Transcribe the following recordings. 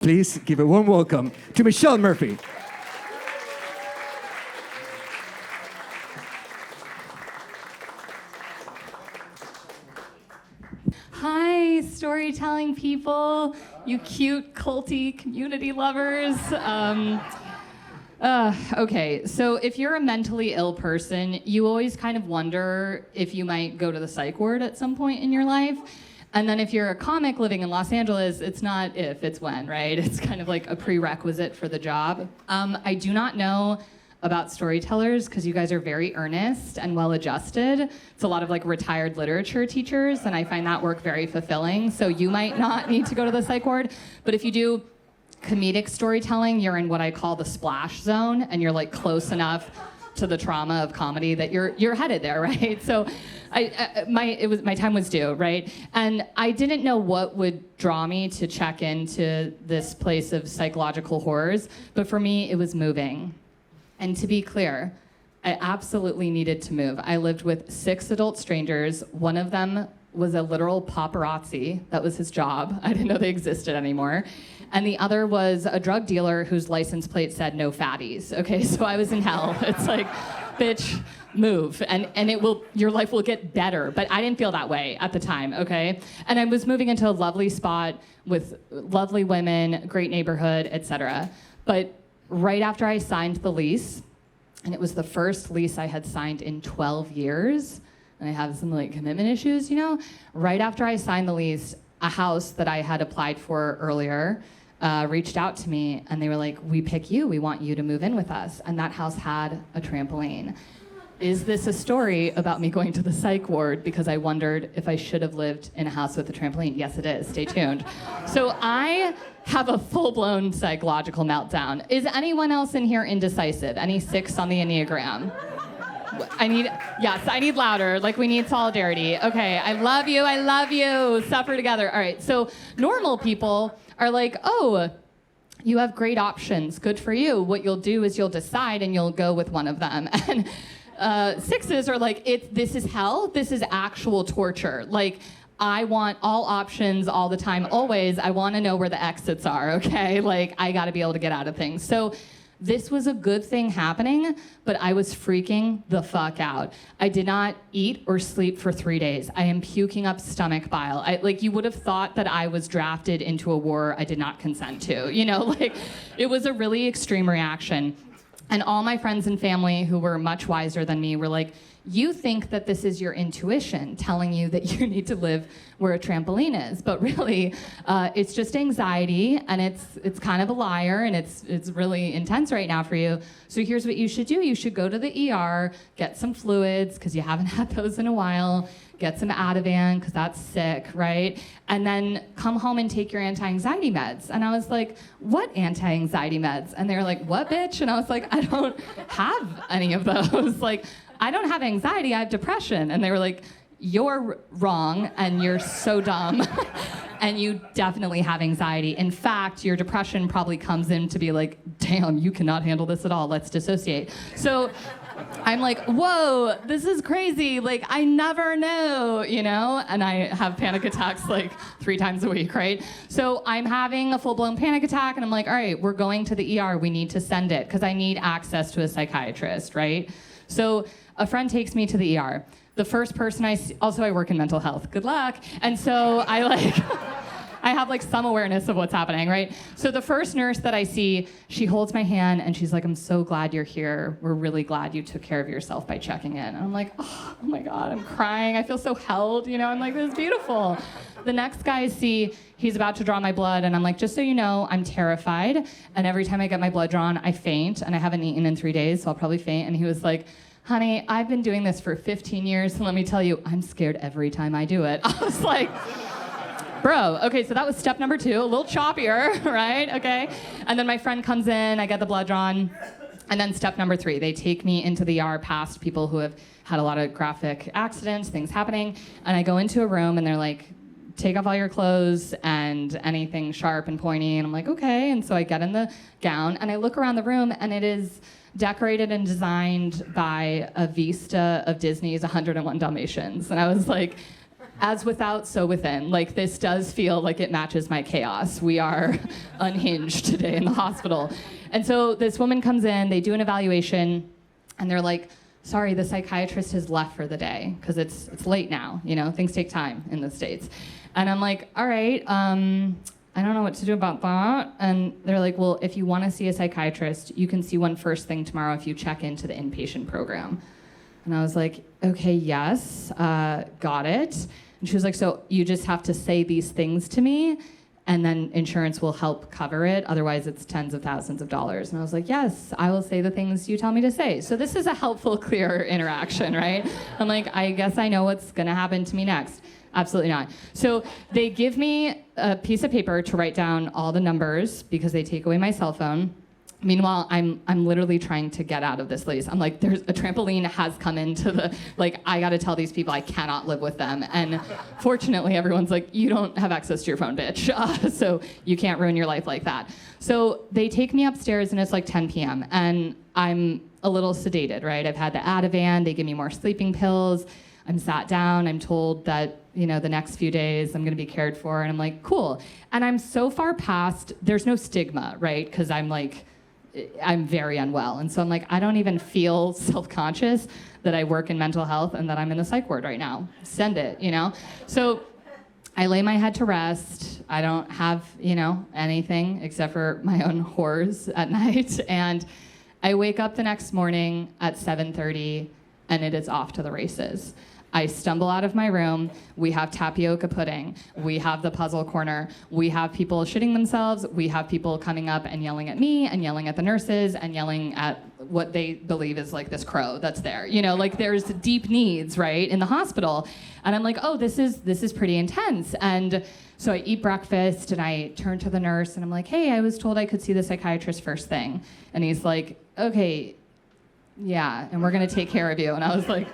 Please give a warm welcome to Michelle Murphy. Hi, storytelling people, you cute, culty community lovers. Okay, so if you're a mentally ill person, you always kind of wonder if you might go to the psych ward at some point in your life. And then if you're a comic living in Los Angeles, it's not if, it's when, right? It's kind of like a prerequisite for the job. I do not know about storytellers because you guys are very earnest and well-adjusted. It's a lot of like retired literature teachers, and I find that work very fulfilling. So you might not need to go to the psych ward, but if you do comedic storytelling, you're in what I call the splash zone, and you're like close enough to the trauma of comedy that you're headed there, right? So my time was due, right? And I didn't know what would draw me to check into this place of psychological horrors, but for me, it was moving. And to be clear, I absolutely needed to move. I lived with 6 adult strangers. One of them was a literal paparazzi. That was his job. I didn't know they existed anymore. And the other was a drug dealer whose license plate said no fatties. Okay, so I was in hell. It's like, bitch, move, and your life will get better. But I didn't feel that way at the time, okay? And I was moving into a lovely spot with lovely women, great neighborhood, etc. But right after I signed the lease, and it was the first lease I had signed in 12 years, and I have some like commitment issues, you know? Right after I signed the lease, a house that I had applied for earlier reached out to me, and they were like, we pick you, we want you to move in with us. And that house had a trampoline. Is this a story about me going to the psych ward because I wondered if I should have lived in a house with a trampoline? Yes, it is. Stay tuned. So I have a full-blown psychological meltdown. Is anyone else in here indecisive? Any 6 on the Enneagram? I need louder. Like, we need solidarity. Okay, I love you. Suffer together. All right, so normal people are like, oh, you have great options. Good for you. What you'll do is you'll decide and you'll go with one of them. And 6s are like, this is hell. This is actual torture. Like, I want all options all the time, always. I want to know where the exits are, okay? Like, I got to be able to get out of things. So this was a good thing happening, but I was freaking the fuck out. I did not eat or sleep for 3 days. I am puking up stomach bile. You would have thought that I was drafted into a war I did not consent to. You know, like, it was a really extreme reaction. And all my friends and family who were much wiser than me were like, you think that this is your intuition telling you that you need to live where a trampoline is, but really, it's just anxiety, and it's kind of a liar, and it's really intense right now for you. So here's what you should do. You should go to the ER, get some fluids, because you haven't had those in a while, get some Ativan, because that's sick, right? And then come home and take your anti-anxiety meds. And I was like, what anti-anxiety meds? And they were like, what, bitch? And I was like, I don't have any of those. Like, I don't have anxiety, I have depression. And they were like, you're wrong, and you're so dumb, and you definitely have anxiety. In fact, your depression probably comes in to be like, damn, you cannot handle this at all, let's dissociate. So I'm like, whoa, this is crazy. Like, I never know, you know? And I have panic attacks like 3 times a week, right? So I'm having a full-blown panic attack, and I'm like, all right, we're going to the ER, we need to send it, because I need access to a psychiatrist, right? So a friend takes me to the ER. The first person I see, also I work in mental health, good luck. And so I have like some awareness of what's happening, right? So the first nurse that I see, she holds my hand and she's like, I'm so glad you're here. We're really glad you took care of yourself by checking in. And I'm like, oh my God, I'm crying. I feel so held, you know? I'm like, this is beautiful. The next guy I see, he's about to draw my blood, and I'm like, just so you know, I'm terrified. And every time I get my blood drawn, I faint, and I haven't eaten in 3 days, so I'll probably faint. And he was like, honey, I've been doing this for 15 years, and let me tell you, I'm scared every time I do it. I was like, bro, okay, so that was step number 2, a little choppier, right? Okay. And then my friend comes in, I get the blood drawn, and then step number 3, they take me into the ER past people who have had a lot of graphic accidents, things happening, and I go into a room, and they're like, take off all your clothes and anything sharp and pointy, and I'm like, okay, and so I get in the gown, and I look around the room, and it is decorated and designed by a vista of Disney's 101 Dalmatians, and I was like, As without, so within. Like, this does feel like it matches my chaos. We are unhinged today in the hospital. And so this woman comes in, they do an evaluation, and they're like, sorry, the psychiatrist has left for the day, because it's late now, things take time in the States. And I'm like, all right, I don't know what to do about that. And they're like, well, if you want to see a psychiatrist, you can see one first thing tomorrow if you check into the inpatient program. And I was like, okay, yes, got it. And she was like, so you just have to say these things to me, and then insurance will help cover it. Otherwise, it's tens of thousands of dollars. And I was like, yes, I will say the things you tell me to say. So this is a helpful, clear interaction, right? I'm like, I guess I know what's going to happen to me next. Absolutely not. So they give me a piece of paper to write down all the numbers because they take away my cell phone. Meanwhile, I'm literally trying to get out of this place. I'm like, there's a trampoline has come into the, like, I gotta tell these people I cannot live with them. And fortunately, everyone's like, you don't have access to your phone, bitch. So you can't ruin your life like that. So they take me upstairs and it's like 10 p.m. and I'm a little sedated, right? I've had the Ativan, they give me more sleeping pills. I'm sat down, I'm told that, the next few days I'm gonna be cared for, and I'm like, cool. And I'm so far past, there's no stigma, right? Because I'm very unwell. And so I'm like, I don't even feel self-conscious that I work in mental health and that I'm in the psych ward right now. Send it, So I lay my head to rest. I don't have, anything except for my own horrors at night. And I wake up the next morning at 7:30 and it is off to the races. I stumble out of my room, we have tapioca pudding, we have the puzzle corner, we have people shitting themselves, we have people coming up and yelling at me and yelling at the nurses and yelling at what they believe is like this crow that's there. There's deep needs, right, in the hospital. And I'm like, oh, this is pretty intense. And so I eat breakfast and I turn to the nurse and I'm like, hey, I was told I could see the psychiatrist first thing. And he's like, okay, yeah, and we're gonna take care of you. And I was like,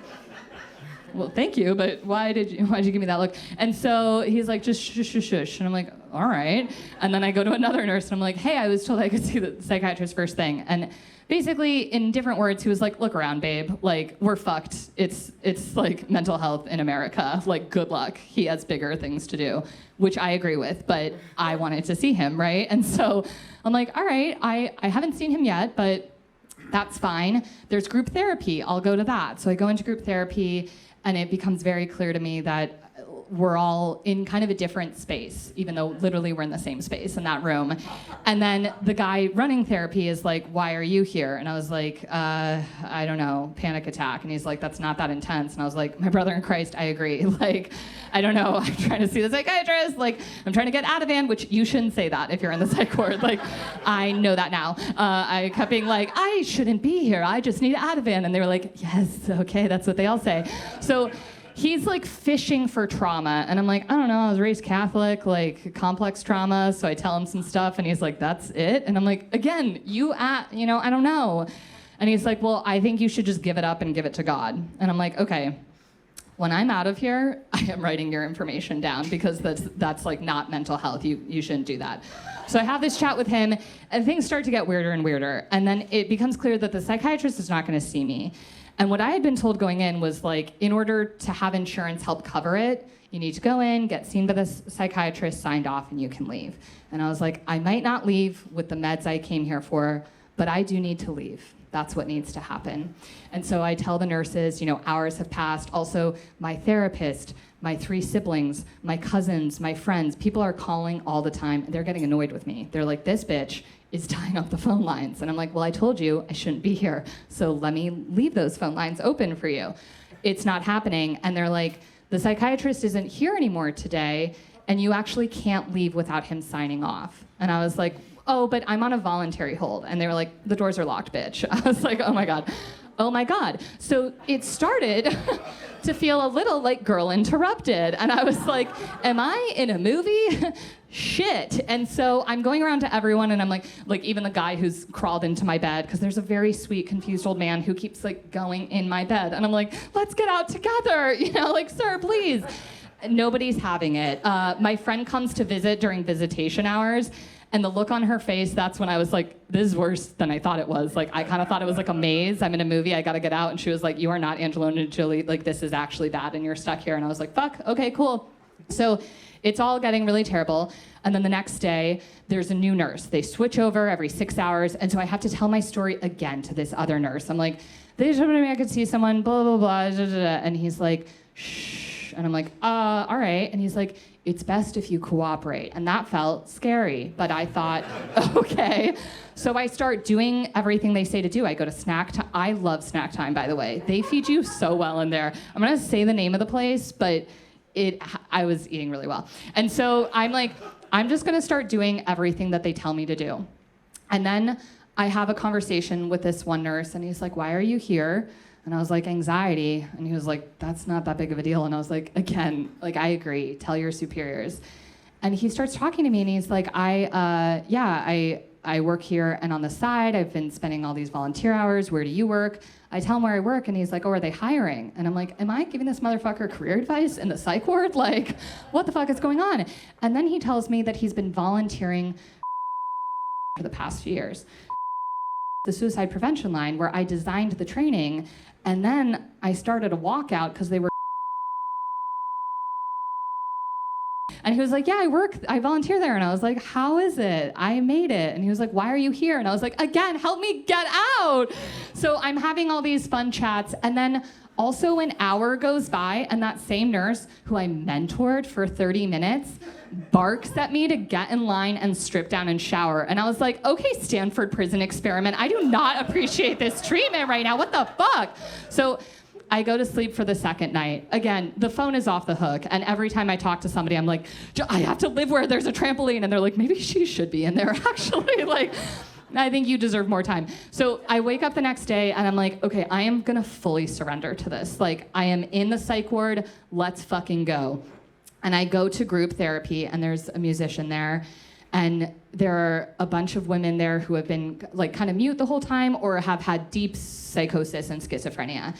well, thank you, but why'd you give me that look? And so he's like, just shush, shush, shush. And I'm like, all right. And then I go to another nurse and I'm like, hey, I was told I could see the psychiatrist first thing. And basically, in different words, he was like, look around, babe. Like, we're fucked. It's like mental health in America. Like, good luck. He has bigger things to do, which I agree with, but I wanted to see him, right? And so I'm like, all right, I haven't seen him yet, but that's fine. There's group therapy. I'll go to that. So I go into group therapy, and it becomes very clear to me that we're all in kind of a different space, even though literally we're in the same space in that room. And then the guy running therapy is like, why are you here? And I was like, I don't know, panic attack. And he's like, that's not that intense. And I was like, my brother in Christ, I agree. Like, I don't know, I'm trying to see the psychiatrist. Like, I'm trying to get Ativan, which you shouldn't say that if you're in the psych ward. Like, I know that now. I kept being like, I shouldn't be here. I just need Ativan. And they were like, yes, okay, that's what they all say. So he's like fishing for trauma. And I'm like, I don't know, I was raised Catholic, like complex trauma. So I tell him some stuff and he's like, that's it? And I'm like, again, I don't know. And he's like, well, I think you should just give it up and give it to God. And I'm like, okay, when I'm out of here, I am writing your information down because that's like not mental health. You shouldn't do that. So I have this chat with him and things start to get weirder and weirder. And then it becomes clear that the psychiatrist is not gonna see me. And what I had been told going in was like, in order to have insurance help cover it, you need to go in, get seen by the psychiatrist, signed off, and you can leave. And I was like, I might not leave with the meds I came here for, but I do need to leave. That's what needs to happen. And so I tell the nurses, hours have passed. Also, my therapist, my 3 siblings, my cousins, my friends, people are calling all the time. They're getting annoyed with me. They're like, this bitch is tying up the phone lines. And I'm like, well, I told you I shouldn't be here. So let me leave those phone lines open for you. It's not happening. And they're like, the psychiatrist isn't here anymore today, and you actually can't leave without him signing off. And I was like, oh, but I'm on a voluntary hold. And they were like, the doors are locked, bitch. I was like, oh my God. Oh my God. So it started to feel a little like Girl Interrupted. And I was like, am I in a movie? Shit. And so I'm going around to everyone and I'm like even the guy who's crawled into my bed, because there's a very sweet, confused old man who keeps like going in my bed. And I'm like, let's get out together. Sir, please. Nobody's having it. My friend comes to visit during visitation hours, And the look on her face, that's when I was like, this is worse than I thought it was. Like, I kind of thought it was like a maze. I'm in a movie, I gotta get out. And she was like, you are not Angelina Jolie. Like, this is actually bad and you're stuck here. And I was like, fuck, okay, cool. So it's all getting really terrible. And then the next day, there's a new nurse. They switch over every 6 hours. And so I have to tell my story again to this other nurse. I'm like, they told me I could see someone, blah, blah, blah, da, da, da. And he's like, shh. And I'm like, all right. And he's like, it's best if you cooperate. And that felt scary, but I thought, okay. So I start doing everything they say to do. I go to snack time. I love snack time, by the way. They feed you so well in there. I'm gonna say the name of the place, but I was eating really well. And so I'm like, I'm just gonna start doing everything that they tell me to do. And then I have a conversation with this one nurse, and he's like, why are you here? And I was like, anxiety. And he was like, that's not that big of a deal. And I was like, again, like, I agree, tell your superiors. And he starts talking to me, and he's like, I work here, and on the side, I've been spending all these volunteer hours. Where do you work? I tell him where I work, and he's like, oh, are they hiring? And I'm like, am I giving this motherfucker career advice in the psych ward? Like, what the fuck is going on? And then he tells me that he's been volunteering for the past few years. The suicide prevention line, where I designed the training, and then I started a walkout because they were. And he was like, yeah, I volunteer there. And I was like, how is it? I made it. And he was like, why are you here? And I was like, again, help me get out. So I'm having all these fun chats. And then also an hour goes by, and that same nurse who I mentored for 30 minutes barks at me to get in line and strip down and shower. And I was like, okay, Stanford prison experiment, I do not appreciate this treatment right now. What the fuck? So I go to sleep for the second night. Again, the phone is off the hook. And every time I talk to somebody, I'm like, I have to live where there's a trampoline. And they're like, maybe she should be in there, actually. Like, I think you deserve more time. So I wake up the next day, and I'm like, okay, I am gonna fully surrender to this. Like, I am in the psych ward, let's fucking go. And I go to group therapy, and there's a musician there. And there are a bunch of women there who have been like kind of mute the whole time, or have had deep psychosis and schizophrenia.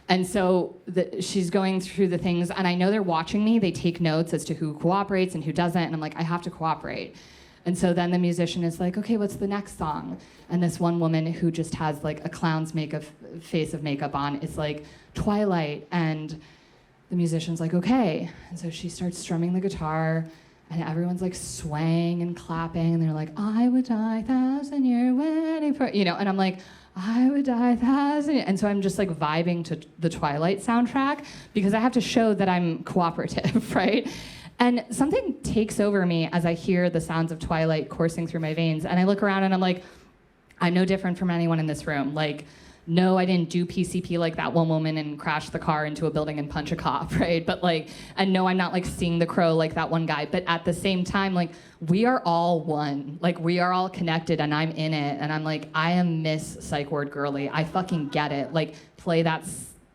And so she's going through the things, and I know they're watching me. They take notes as to who cooperates and who doesn't, and I'm like, I have to cooperate. And so then the musician is like, okay, what's the next song? And this one woman who just has like a clown's face of makeup on is like, Twilight. And the musician's like, okay. And so she starts strumming the guitar, and everyone's like swaying and clapping, and they're like, I would die 1,000 years waiting for, and I'm like, I would die 1,000. And so I'm just like vibing to the Twilight soundtrack because I have to show that I'm cooperative, right? And something takes over me as I hear the sounds of Twilight coursing through my veins. And I look around and I'm like, I'm no different from anyone in this room. Like, no, I didn't do PCP like that one woman and crash the car into a building and punch a cop, right? But like, and no, I'm not like seeing the crow like that one guy. But at the same time, like, we are all one. Like, we are all connected, and I'm in it. And I'm like, I am Miss Psych Ward Girly. I fucking get it. Like, play that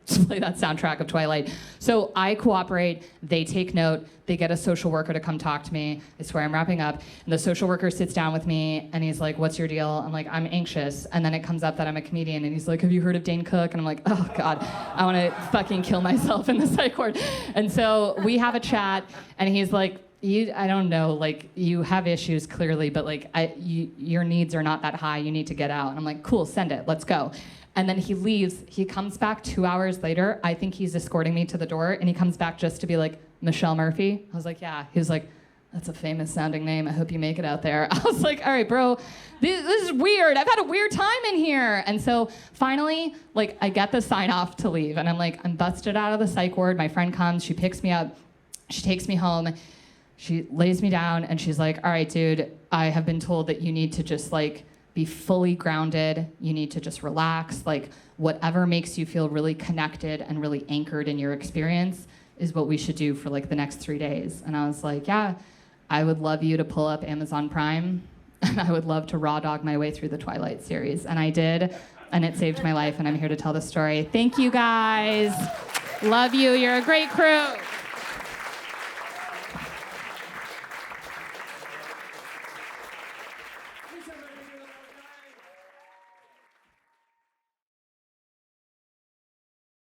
soundtrack of Twilight. So I cooperate, they take note, they get a social worker to come talk to me. I swear I'm wrapping up. And the social worker sits down with me, and he's like, what's your deal? I'm like, I'm anxious. And then it comes up that I'm a comedian, and he's like, have you heard of Dane Cook? And I'm like, oh God, I wanna fucking kill myself in the psych ward. And so we have a chat, and he's like, I don't know, like, you have issues clearly, but like, your needs are not that high, you need to get out. And I'm like, cool, send it, let's go. And then he leaves. He comes back 2 hours later. I think he's escorting me to the door, and he comes back just to be like, Michelle Murphy? I was like, yeah. He was like, that's a famous sounding name. I hope you make it out there. I was like, all right, bro, this is weird. I've had a weird time in here. And so finally, like, I get the sign off to leave, and I'm like, I'm busted out of the psych ward. My friend comes, she picks me up, she takes me home, she lays me down, and she's like, all right, dude, I have been told that you need to just like be fully grounded. You need to just relax. Like, whatever makes you feel really connected and really anchored in your experience is what we should do for like the next 3 days. And I was like, yeah, I would love you to pull up Amazon Prime, and I would love to raw dog my way through the Twilight series. And I did, and it saved my life, and I'm here to tell the story. Thank you guys. Love you. You're a great crew.